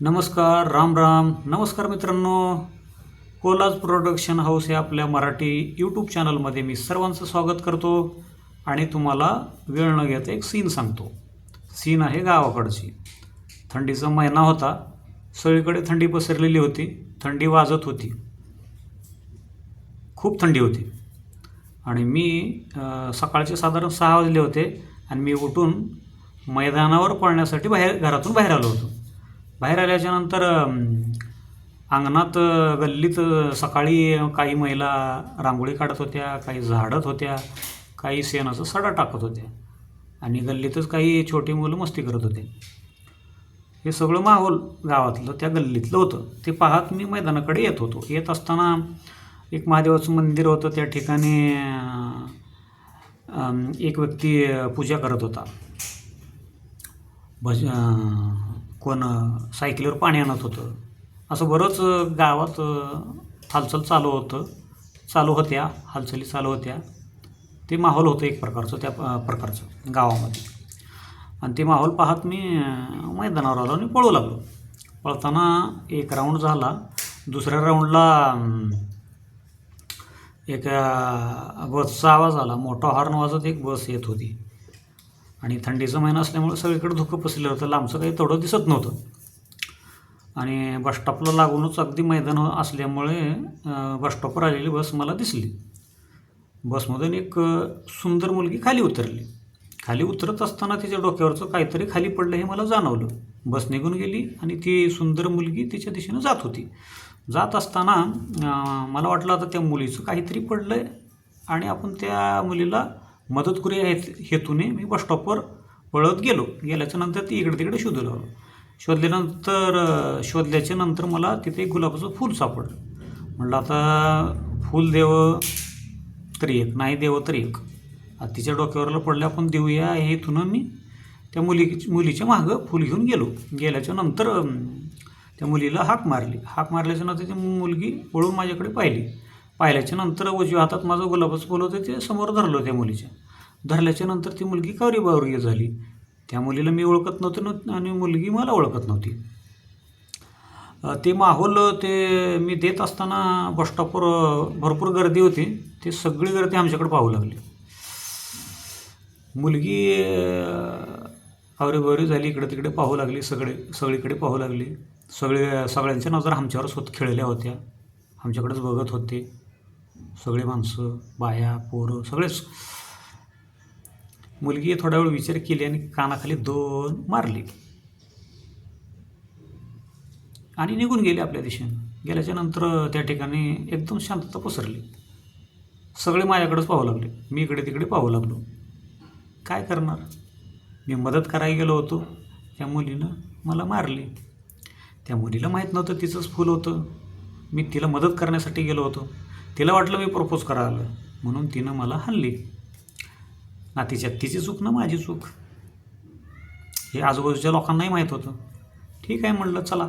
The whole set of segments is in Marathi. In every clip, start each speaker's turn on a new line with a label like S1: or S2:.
S1: नमस्कार, राम राम. नमस्कार मित्रांनो. कोलाज प्रोडक्शन हाऊस या आपल्या मराठी यूट्यूब चॅनलमध्ये मी सर्वांचं स्वागत करतो आणि तुम्हाला वेळ न घेता एक सीन सांगतो. सीन आहे गावाकडची. थंडीचा महिना होता. सगळीकडे थंडी पसरलेली होती. थंडी वाजत होती. खूप थंडी होती आणि मी सकाळचे साधारण 6 वाजले होते आणि मी उठून मैदानावर पळण्यासाठी घरातून बाहेर आलो होतो. बाहेर आल्याच्यानंतर अंगणात गल्लीत सकाळी काही महिला रांगोळी काढत होत्या, काही झाडत होत्या, काही शेणाचा सडा टाकत होत्या आणि गल्लीतच काही छोटी मुलं मस्ती करत होते. हे सगळं माहोल गावातलं त्या गल्लीतलं होतं. ते पाहत मी मैदानाकडे येत होतो. येत असताना एक महादेवाचं मंदिर होतं. त्या ठिकाणी एक व्यक्ती पूजा करत होता. कोण सायकलीवर पाणी आणत होतं. असं बरंच गावात हालचाल चालू होत्या. हालचाली चालू होत्या. ते माहोल होतं एक प्रकारचं त्या प्रकारचं गावामध्ये. आणि ते माहोल पाहत मी मैदानावर आलो आणि पळू लागलो. पळताना एक राऊंड झाला. दुसऱ्या राऊंडला एका बसचा आवाज आला. मोठा हॉर्न वाजत एक बस येत होती आणि थंडीचा महिना असल्यामुळे सगळीकडे धुकं पसरलं होतं. लांबचं काही तेवढं दिसत नव्हतं आणि बसस्टॉपला लागूनच अगदी मैदान असल्यामुळे बसस्टॉपवर आलेली बस मला दिसली. बसमधून एक सुंदर मुलगी खाली उतरली. खाली उतरत असताना तिच्या डोक्यावरचं काहीतरी खाली पडलं हे मला जाणवलं. बस निघून गेली आणि ती सुंदर मुलगी तिच्या दिशेनं जात होती. जात असताना मला वाटलं आता त्या मुलीचं काहीतरी पडलं आहे आणि आपण त्या मुलीला मदत करूया हेतूने मी बसस्टॉपवर पळत गेलो. गेल्याच्या नंतर ती इकडे तिकडे शोधू लागलो. शोधल्याच्या नंतर मला तिथे एक गुलाबाचं फूल सापडलं. म्हटलं आता फूल देवं तरी एक, नाही देवं तरी एक. आता तिच्या डोक्यावरला पडलं, आपण देऊया हेतून मी त्या मुलीच्या मागं फूल घेऊन गेलो. गेल्याच्या नंतर त्या मुलीला हाक मारली. हाक मारल्याच्या नंतर ती मुलगी वळून माझ्याकडे पाहिल्याच्या नंतर उजव्या हातात माझं गुलाबाचं फूल होतं, ते समोर धरलं त्या मुलीच्या. धरल्याच्या नंतर ती मुलगी कावरी झाली. त्या मुलीला मी ओळखत नव्हते आणि मुलगी मला ओळखत नव्हती. ते माहोल ते मी देत असताना बसस्टॉपवर भरपूर गर्दी होती. ते सगळी गर्दी आमच्याकडे पाहू लागली. मुलगी कावरी झाली, इकडे तिकडे पाहू लागली. सगळीकडे पाहू लागली. सगळ्यांच्या नजर आमच्यावरच खेळल्या होत्या. आमच्याकडेच बघत होते सगळे माणसं, बाया, पोरं सगळेच. मुलगी थोडा वेळ विचार केली आणि कानाखाली 2 मारली आणि निघून गेली आपल्या दिशेनं. गेल्याच्या नंतर त्या ठिकाणी एकदम शांतता पसरली. सगळे माझ्याकडेच पाहू लागले. मी इकडे तिकडे पाहू लागलो. काय करणार? मी मदत करायला गेलो होतो. त्या मुलीनं मला मारली. त्या मुलीला माहीत नव्हतं तिचंच फूल होतं. मी तिला मदत करण्यासाठी गेलो होतो. तिला वाटलं मी प्रपोज करायला आलो म्हणून तिनं मला हाणली. ना तिची चूक ना माझी चूक, हे आजूबाजूच्या लोकांनाही माहीत होतं. ठीक आहे म्हटलं, चला,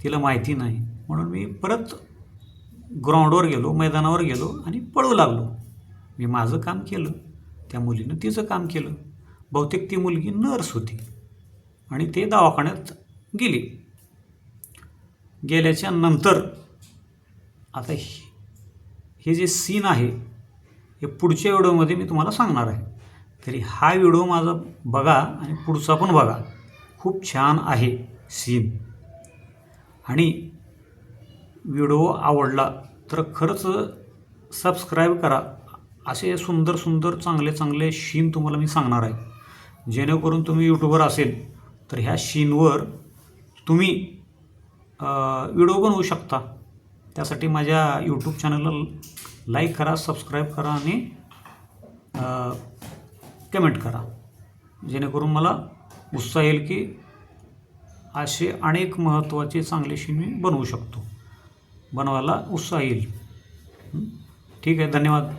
S1: तिला माहिती नाही म्हणून मी परत ग्राउंडवर गेलो, मैदानावर गेलो आणि पळू लागलो. मी माझं काम केलं, त्या मुलीनं तिचं काम केलं. बहुतेक ती मुलगी नर्स होती आणि ते दवाखान्यात गेली. गेल्याच्या नंतर आता हे जे सीन आहे हे पुढच्या व्हिडिओमध्ये मी तुम्हाला सांगणार आहे. तरी हा व्हिडिओ माझा बघा आणि पुढचा पण बघा. खूप छान आहे सीन. आणि व्हिडिओ आवडला तर खरंच सबस्क्राईब करा. असे सुंदर सुंदर चांगले चांगले सीन तुम्हाला मी सांगणार आहे. जेणेकरून तुम्ही यूट्यूबर असेल तर ह्या सीनवर तुम्ही व्हिडिओ बनवू शकता. त्यासाठी माझ्या यूट्यूब चॅनलला लाईक करा, सबस्क्राईब करा आणि कमेंट करा. जेणेकरून मला उत्साह येईल की असे अनेक महत्त्वाचे चांगले सीन मी बनवू शकतो. बनवायला उत्साह येईल. ठीक आहे, धन्यवाद.